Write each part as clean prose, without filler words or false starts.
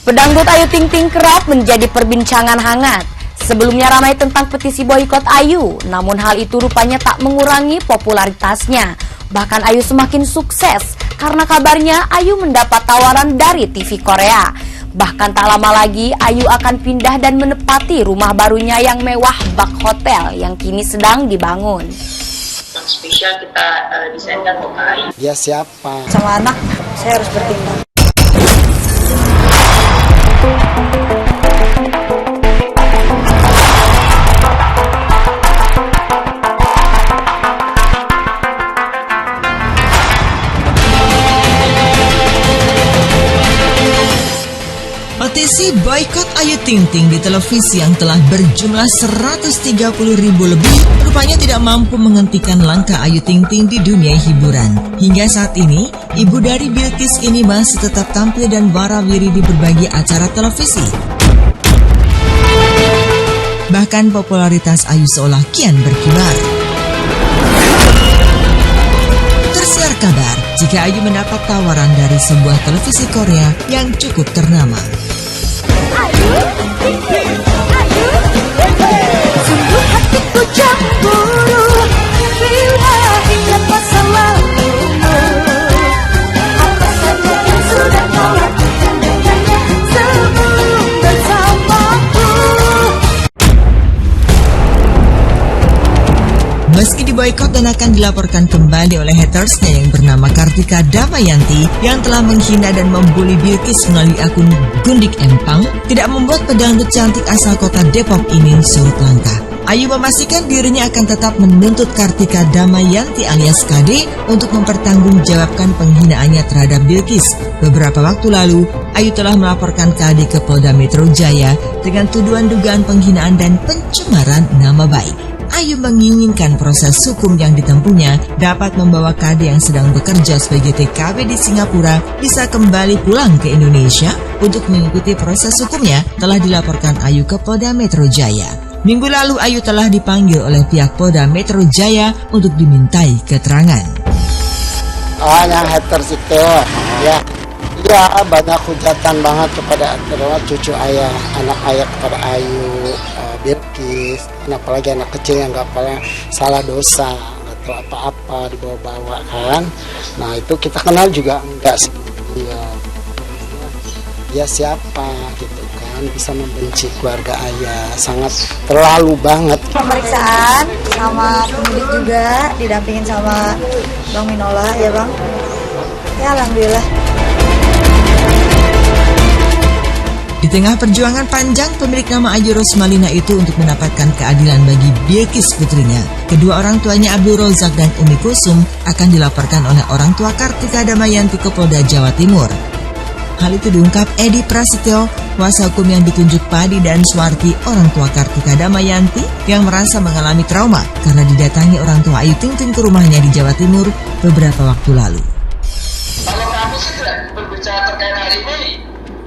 Pedangdut Ayu Ting Ting kerap menjadi perbincangan hangat. Sebelumnya ramai tentang petisi boikot Ayu, namun hal itu rupanya tak mengurangi popularitasnya. Bahkan Ayu semakin sukses karena kabarnya Ayu mendapat tawaran dari TV Korea. Bahkan tak lama lagi Ayu akan pindah dan menempati rumah barunya yang mewah bak hotel yang kini sedang dibangun. Yang spesial kita desainkan untuk Ayu. Dia siapa? Sama anak, saya harus bertindak. Petisi boikot Ayu Ting Ting di televisi yang telah berjumlah 130.000 lebih rupanya tidak mampu menghentikan langkah Ayu Ting Ting di dunia hiburan. Hingga saat ini, ibu dari Bilqis ini masih tetap tampil dan warawiri di berbagai acara televisi. Bahkan popularitas Ayu seolah kian berkibar. Tersiar kabar jika Ayu mendapat tawaran dari sebuah televisi Korea yang cukup ternama. Sungguh hatiku cemburu bila ingat masa lalumu. Apa saja yang sudah kau lakukan dengannya sebelum bersamaku. Meski diboikot dan akan dilaporkan kembali oleh hatersnya yang bernama Kartika Damayanti yang telah menghina dan membuli Bilqis melalui akun Gundik Empang, tidak membuat pedangdut cantik asal kota Depok ini surut langkah. Ayu memastikan dirinya akan tetap menuntut Kartika Damayanti alias KD untuk mempertanggungjawabkan penghinaannya terhadap Bilqis. Beberapa waktu lalu, Ayu telah melaporkan KD ke Polda Metro Jaya dengan tuduhan dugaan penghinaan dan pencemaran nama baik. Ayu menginginkan proses hukum yang ditempuhnya dapat membawa KD yang sedang bekerja sebagai TKW di Singapura bisa kembali pulang ke Indonesia. Untuk mengikuti proses hukumnya telah dilaporkan Ayu ke Polda Metro Jaya. Minggu lalu Ayu telah dipanggil oleh pihak Polda Metro Jaya untuk dimintai keterangan. Yang haters itu ya banyak hujatan banget kepada cucu ayah, anak ayah kepada Ayu, Bilqis, apalagi anak kecil yang nggak pernah salah dosa, nggak tahu apa-apa dibawa-bawa kan. Nah itu kita kenal juga enggak sih dia siapa gitu kan, bisa membenci keluarga ayah, sangat terlalu banget. Pemeriksaan sama penyidik juga didampingin sama Bang Minola ya Bang. Ya alhamdulillah. Di tengah perjuangan panjang pemilik nama Ayu Rosmalina itu untuk mendapatkan keadilan bagi Bilqis putrinya, kedua orang tuanya Abdul Rozak dan Umi Kusum akan dilaporkan oleh orang tua Kartika Damayanti ke Polda Jawa Timur. Hal itu diungkap Edi Prasetyo, kuasa hukum yang ditunjuk Padi dan Swarti, orang tua Kartika Damayanti yang merasa mengalami trauma karena didatangi orang tua Ayu Ting Ting ke rumahnya di Jawa Timur beberapa waktu lalu. Kalau kami sih tidak berbicara terkait hal ini,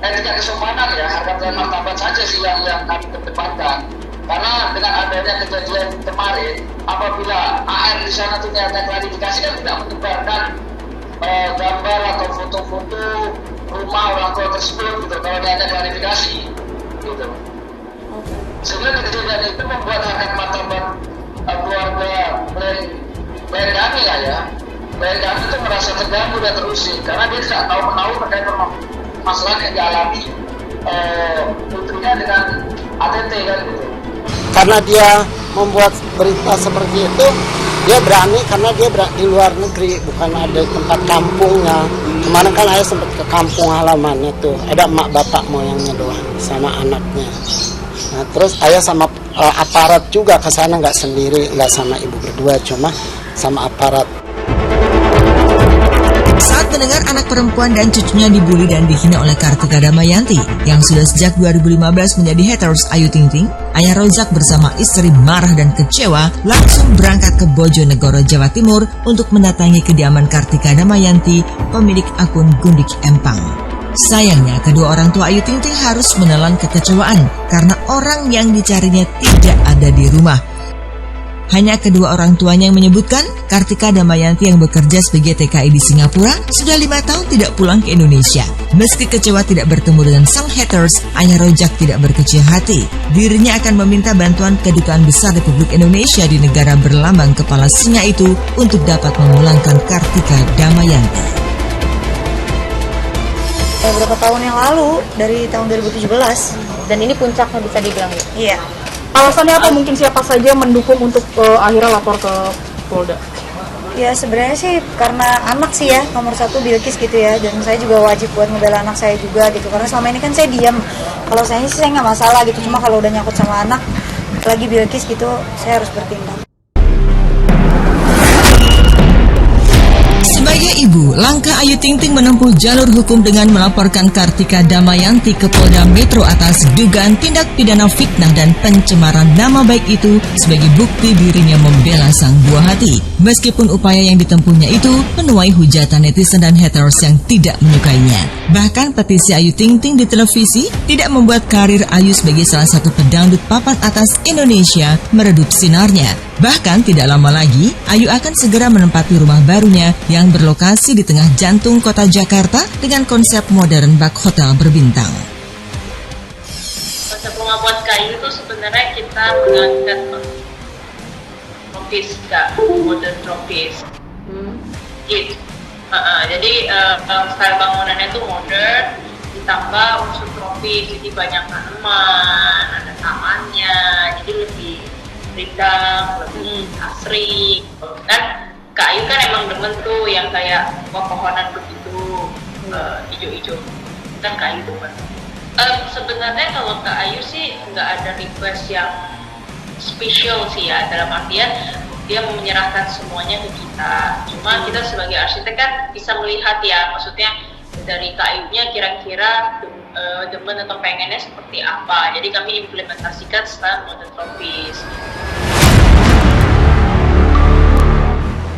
etika kesopanan ya, harga dan martabat saja sih yang kami kedepankan. Karena dengan adanya kejadian kemarin, apabila AR di sana ternyata klarifikasi kan tidak menyebarkan gambar atau foto-foto rumah orang tua tersebut gitu, kalau dia ada klarifikasi gitu. Sebenarnya kejadian itu membuat harga martabat keluarga klien kami lah ya. Klien kami itu merasa terganggu dan terusik karena dia tidak tahu menahu terkait masalah yang dialami putrinya dengan ATT kan gitu. Karena dia membuat berita seperti itu, dia berani karena dia di luar negeri, bukan ada tempat kampungnya. Kemarin kan ayah sempat ke kampung halamannya tuh, ada emak bapak moyangnya doang sama anaknya. Nah terus ayah sama aparat juga ke sana, nggak sendiri, nggak sama ibu berdua, cuma sama aparat. Saat mendengar anak perempuan dan cucunya dibully dan dihina oleh Kartika Damayanti yang sudah sejak 2015 menjadi haters Ayu Ting Ting, ayah Rozak bersama istri marah dan kecewa langsung berangkat ke Bojonegoro, Jawa Timur untuk mendatangi kediaman Kartika Damayanti, pemilik akun Gundik Empang. Sayangnya, kedua orang tua Ayu Ting Ting harus menelan kekecewaan karena orang yang dicarinya tidak ada di rumah. Hanya kedua orang tuanya yang menyebutkan Kartika Damayanti yang bekerja sebagai TKI di Singapura sudah 5 tahun tidak pulang ke Indonesia. Meski kecewa tidak bertemu dengan sang haters, Ayah Rojak tidak berkecil hati. Dirinya akan meminta bantuan Kedutaan Besar Republik Indonesia di negara berlambang kepala singa itu untuk dapat memulangkan Kartika Damayanti. Beberapa tahun yang lalu, dari tahun 2017. Dan ini puncaknya bisa dibilang ya? Iya. Alasannya apa? Mungkin siapa saja mendukung untuk akhirnya lapor ke Polda? Ya sebenarnya sih karena anak sih ya, nomor 1 Bilkis gitu ya. Dan saya juga wajib buat ngebela anak saya juga gitu. Karena selama ini kan saya diam. Kalau saya sih saya nggak masalah gitu. Cuma kalau udah nyangkut sama anak, lagi Bilkis gitu, saya harus bertindak. Sebagai ibu, langkah Ayu Ting Ting menempuh jalur hukum dengan melaporkan Kartika Damayanti ke Polda Metro atas dugaan tindak pidana fitnah dan pencemaran nama baik itu sebagai bukti dirinya membela sang buah hati. Meskipun upaya yang ditempuhnya itu menuai hujatan netizen dan haters yang tidak menyukainya. Bahkan petisi Ayu Ting Ting di televisi tidak membuat karir Ayu sebagai salah satu pedangdut papan atas Indonesia meredup sinarnya. Bahkan tidak lama lagi, Ayu akan segera menempati rumah barunya yang berlokasi di tengah jantung kota Jakarta dengan konsep modern bak hotel berbintang. Konsep rumah buat kayu itu sebenarnya kita mengangkat tropis, Kak, modern tropis. Gitu. Jadi style bangunannya itu modern, ditambah unsur tropis, jadi banyak tanaman, ada tamannya, jadi lebih rindang, lebih asri. Kan kayu kan emang demen tuh yang kayak pepohonan begitu, hijau-hijau. Kan kayu demen. Sebenarnya kalau ke Ayu sih nggak ada request yang spesial sih ya, dalam artian dia menyerahkan semuanya ke kita. Cuma kita sebagai arsitek kan bisa melihat ya, maksudnya dari kayunya kira-kira demen atau pengennya seperti apa. Jadi kami implementasikan style modern tropis.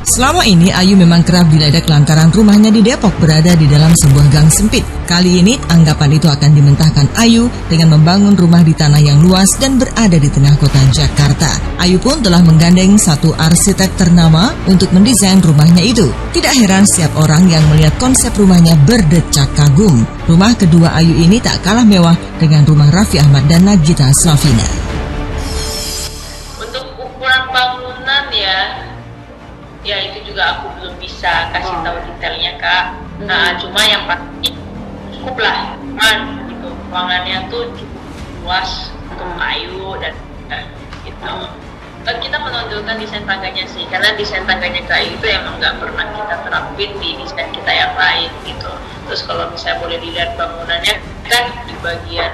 Selama ini Ayu memang kerap diledek lantaran rumahnya di Depok berada di dalam sebuah gang sempit. Kali ini anggapan itu akan dimentahkan Ayu dengan membangun rumah di tanah yang luas dan berada di tengah kota Jakarta. Ayu pun telah menggandeng satu arsitek ternama untuk mendesain rumahnya itu. Tidak heran setiap orang yang melihat konsep rumahnya berdecak kagum. Rumah kedua Ayu ini tak kalah mewah dengan rumah Raffi Ahmad dan Nagita Slavina. Untuk ukuran bangunan ya itu juga aku belum bisa kasih tahu detailnya, Kak. Nah, cuma yang pasti cukup lah, gitu. Ruangannya tuh cukup luas untuk Ayu dan gitu. Kita menonjolkan desain tangganya sih, karena desain tangganya Ayu itu emang nggak pernah kita terapin di desain kita yang lain gitu. Terus kalau misalnya boleh dilihat bangunannya kan di bagian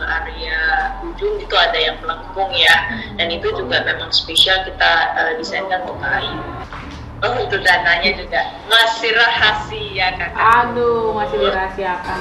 area ujung itu ada yang melengkung ya, dan itu juga memang spesial kita desainkan untuk Ayu. Oh, itu dananya juga masih rahasia, Kakak. Aduh, masih dirahasiakan.